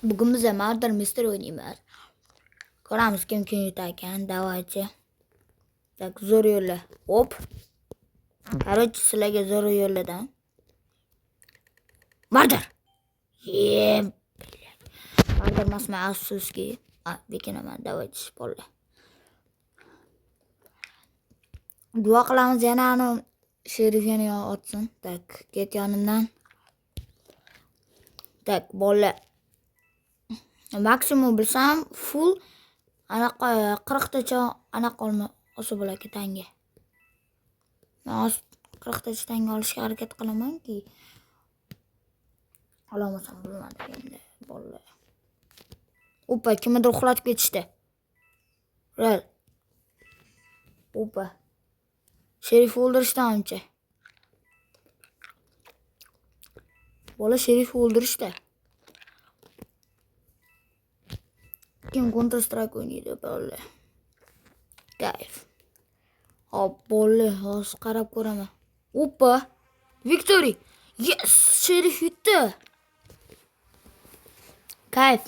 Bugun bize Murder Mystery oynaymiz. Ko'ramiz kim yutar ekan. Давайте. Так, zo'r yo'lda. Hop. Короче, sizlarga zo'r yo'ldan. Murder. Yep. Murder emasmi, afsuski. Bekinaman. Давайте spoiler. Duo qilamiz yana ani sherif yana otsin. Tak, ket yonimdan. Tak, bola. Maksimum bilsam full anaqa 40 tacha anaqa olsa bo'lar tanga. Men 40 tacha tanga olishga harakat qilamanki olmasam bo'lmadi endi bolalar. Opa, kimdir uxlatib ketishdi. Real. Opa. Sherif o'ldirishdi ancha. Bola sherif o'ldirishdi. Kim Counter Strike o'ynaydi bola. Kayf. Hop, bola hozir qarab ko'raman. Opa! Victory! Yes! Sherif yutdi. Kayf.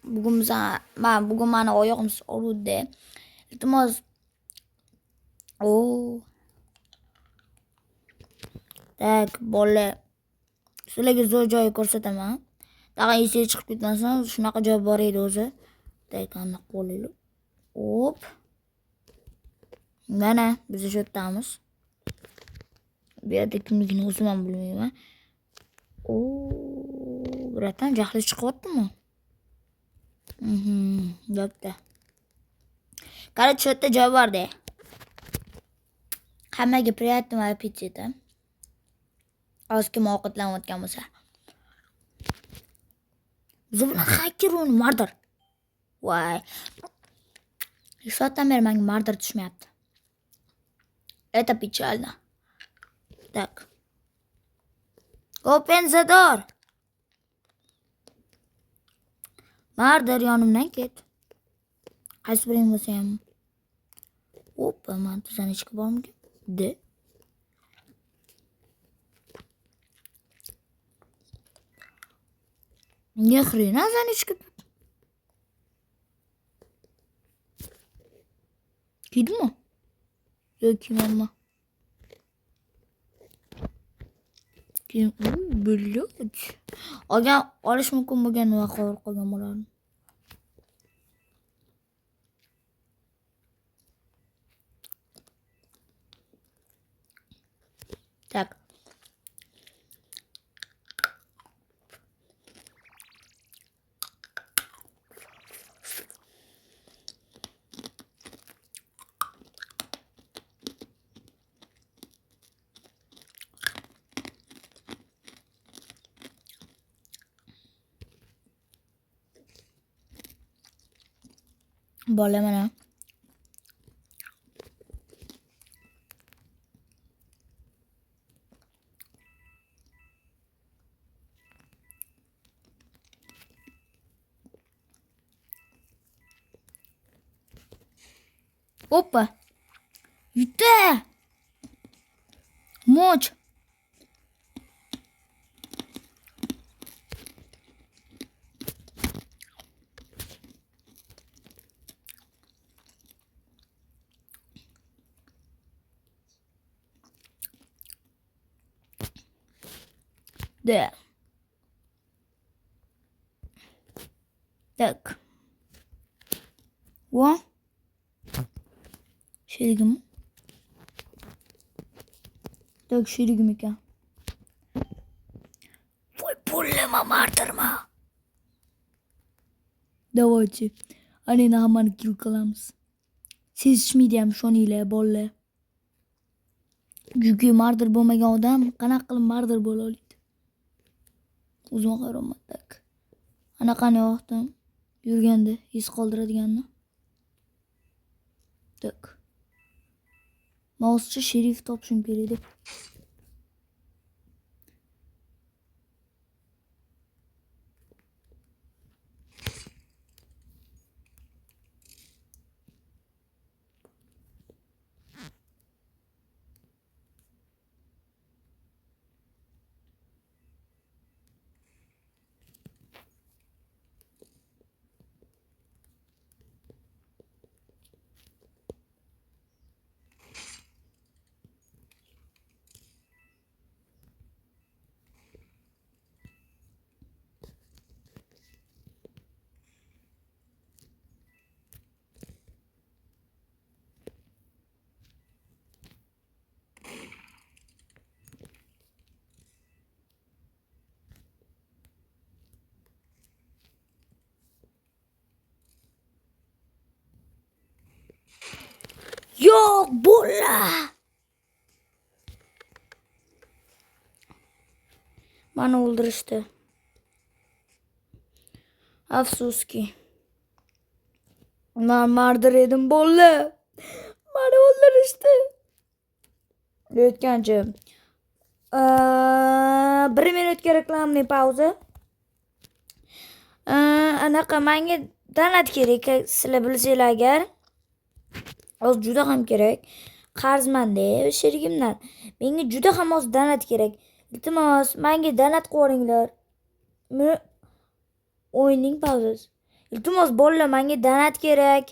Bugun mani oyog'im og'ridi. Iltimos. Tak, bola. Sizlarga zo'r joy ko'rsataman. Tag'in esiga chiqib ketmasin, shunaqa joy bor edi o'zi. Tak, aniq bo'laylik. Hop. Mana biz shu yerdamiz. Bu yerda kimligini o'zim ham bilmayman. Biratan jahli chiqyaptimi? Yo'qda. Qara, shu yerda joy bor-da. Hammaga приятного аппетита. Kim ovqatlanayotgan bo'lsa. Biz bilan hacker o'yin Murder. Voy. Soatdan beri menga Murder tushmayapti. Это печально. Так. Open the door. Murder yonimdan ket. Qaysi biring bo'lsa ham. Hop, men tuzani chiqib bormikan? De. Ni хрена zanishkib. Kiydimi? Yo'q, kiymam. Bilaj. Olish mumkin bo'lgan vaqor qolgan bo'lardi. Tak. Bola mana. Opa. Yutdi. Moch. Да. Так. О. Şerigim. Так, şerigim ekan. Voy, pullama martirma. Давайте. Aneni hammani kill qilamiz. Sezishmaydi ham shoninglar bolalar. Chunki martir bo'lmagan odam qanaqa qilib martir bo'la oladi? O'zim qarayman. Tak. Anaqani vaqtim yurganda his qoldiradiganni. Tak. Mouse'cha sherif topishim kerak deb. Yo'q, bo'la. Mani o'ldirishdi. Afsuski. Men mardir edim, bo'la. Mani o'ldirishdi. O'tganchi. 1 minutga reklamli pauza. Anaqa menga donat kerak, sizlar bilsanglar agar. Oz juda ham kerak. Qarzmanda sherigimdan. Menga juda ham oz donat kerak. Iltimos, menga donat qo'yinglar. Meni o'yinning pauzasi. Iltimos, bolalar, menga donat kerak.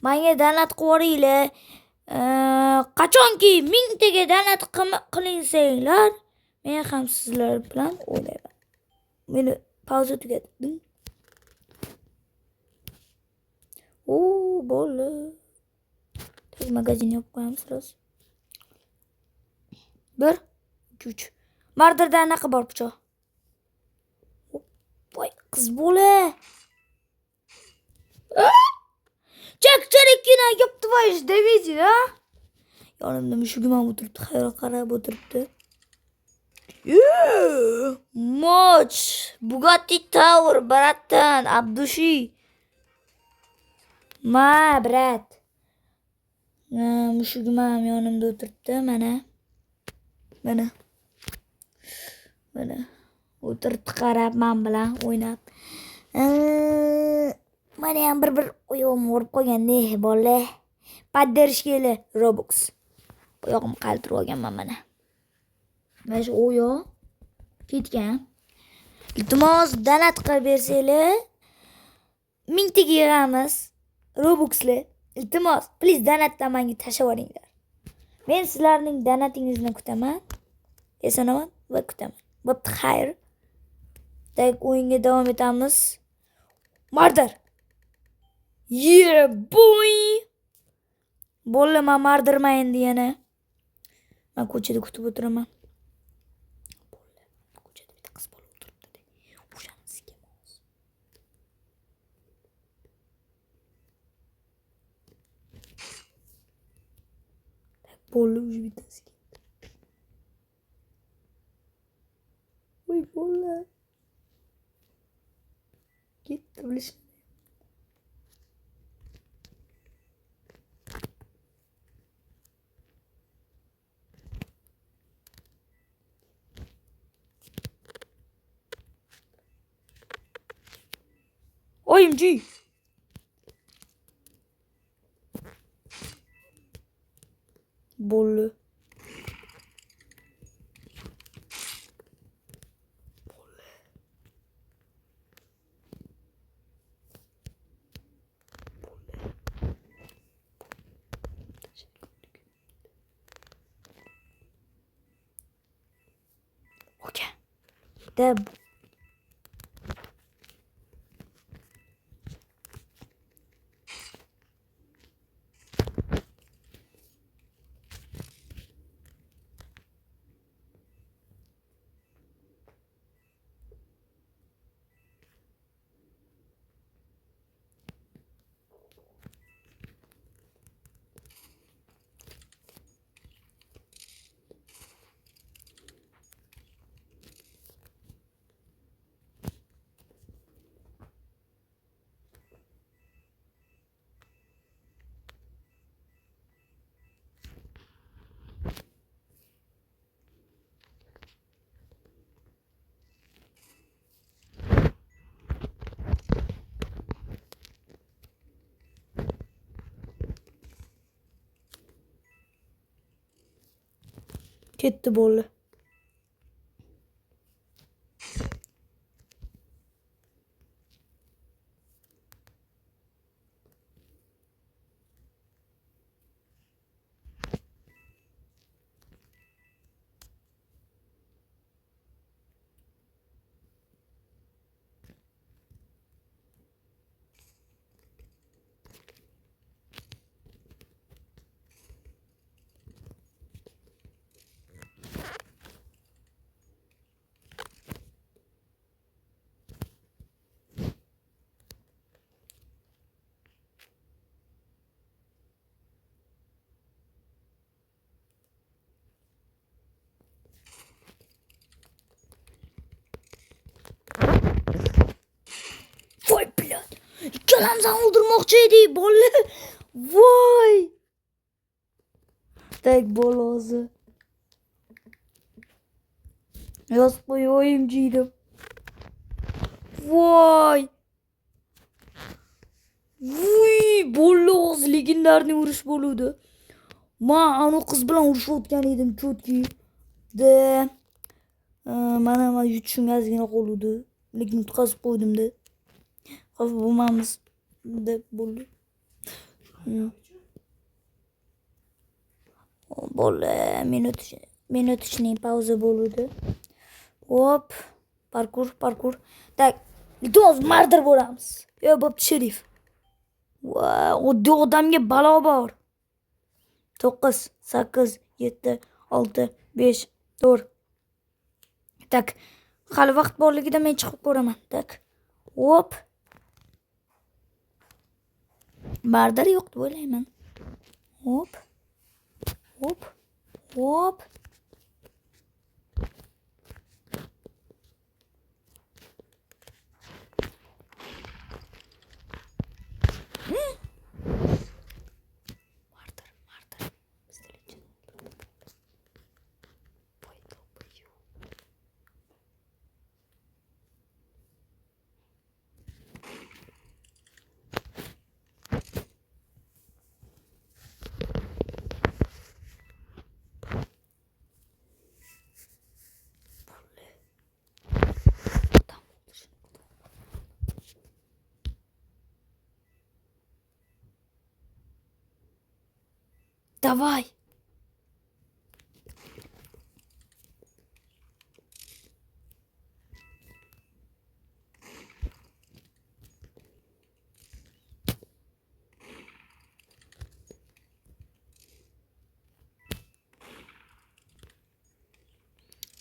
Menga donat qo'yinglar. Qachonki 1000 taga donat qilinsanglar, men ham sizlar bilan o'ynayman. Meni pauza tugadi. Bola. Tag magazin yopib qo'yamiz rost. 1 2 3. Mardirda anaqa bor pichoq. Voy, qiz bola. Chak-charikkina yapti voy, demaydi, ha? Yonimda mushugim ham o'tiribdi, hayron qarab o'tiribdi. Moch, Bugatti Tower, bratdan, Abdushi. Brat. Mushugim ham yonimda o'tiribdi, mana. O'tiribdi qarab men bilan o'ynab. Mana ham bir oyog'imni urib qo'yganda, bola. Поддержкали Robux. Oyog'imni qaltirib olganman mana. Mana shu oyoq ketgan. Iltimos, donat qilib bersanglar, 1000 taga yig'amiz. Robuxlar. Iltimos, please donatdan menga tashlab yuboringlar. Men sizlarning donatingizni kutaman. Esonaman va kutaman. Bo'pti, xayr. Tak o'yinga davom etamiz. Mardir. Yeah, boy. Bo'la, men mardirman endi yana. Men ko'chada kutib o'tiraman. Bo'la, ko'chada bitta qiz bola o'tiribdi. O'shani sikamiz. Tak bo'la o'sha bittasi. Voy bo'la. Ketdi bilish. OMG. Bo'la. Okay. Deb. Ketdi bo'la. ikkalamizni o'ldirmoqchi edik, bola. Voy. Tak bolozi. Yozib qo'yayim jiydim. Voy. Vuy, boloz legendarniy urush bo'ludi. Men anu qiz bilan urushayotgan edim, chotki. De mana yutishim ozgina qoldi. Lekin tutqazib qo'ydim-da. Xavf bo'lmamiz deb bo'ldi. Bola minutishning pauza bo'ldi. Hop, parkur. Tak, to'g'ri mardir bo'lamiz. Yo, bo'pti sherif. Voy, oddiy odamga balo bor. 9, 8, 7, 6, 5, 4. Tak, hali vaqt borligida men chiqib ko'raman. Tak. Hop. Mardir yo'q deb o'ylayman. Hop. Давай.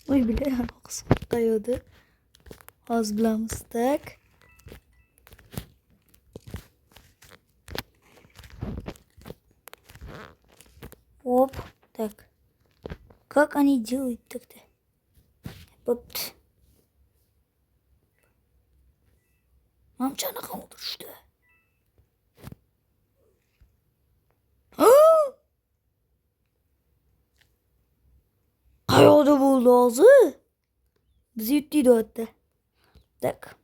Oy bile kayıyordu. Az bilamiz tak. Hop, так. Как они делают тогда? Вот. Мамчана kaldı işte. Kayoda buldu ağzı. Bizi yuttuydu hatta. Tak.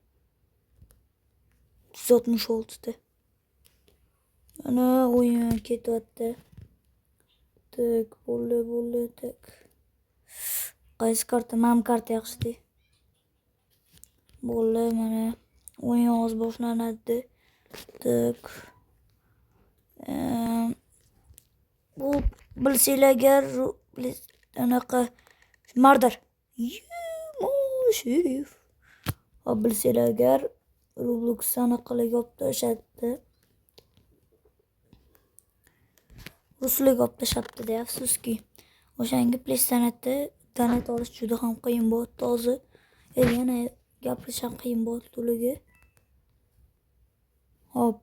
160 oldu da. Ana oyun keti hatta. Tak, bolle tak. Qaysi karta? Mam karta yaxshi. Bolle mana o'yin oz boshlanadi. Tak. Bu bilsanglar agar anaqa mardir. Sherif. Bilsanglar agar Roblox anaqalarga olib tashladi. Ruslarga olib tashlabdi-da, afsuski. O'shanga PlayStation'da internet olish juda ham qiyin bo'ldi hozir. Yana gapirish ham qiyin bo'ldi to'liga. Hop.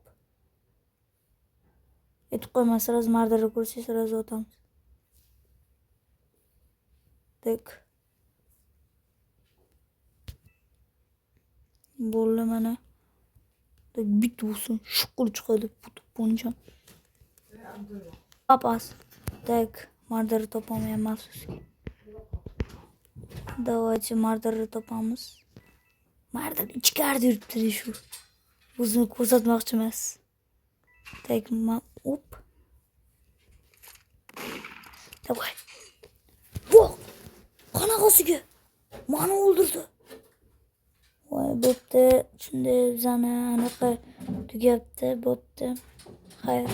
Aytib qo'yman, sraz mardirni ko'rsangiz sraz otamiz. Tak. Bo'ldi mana. Tak bit bo'lsin, shuqul chiqadi buncha. Papas. Tak, mardirni topolmayman afsuski. Давайте mardirni topamiz. Mardir ichkarida yuribdi shu. O'zini ko'rsatmoqchi emas. Tak, hop. Давай. Voh! Qanaqasiga? Meni o'ldirdi. Voy, bo'pti. Shunday bizani anaqa tugabdi, bo'pti. Xayr.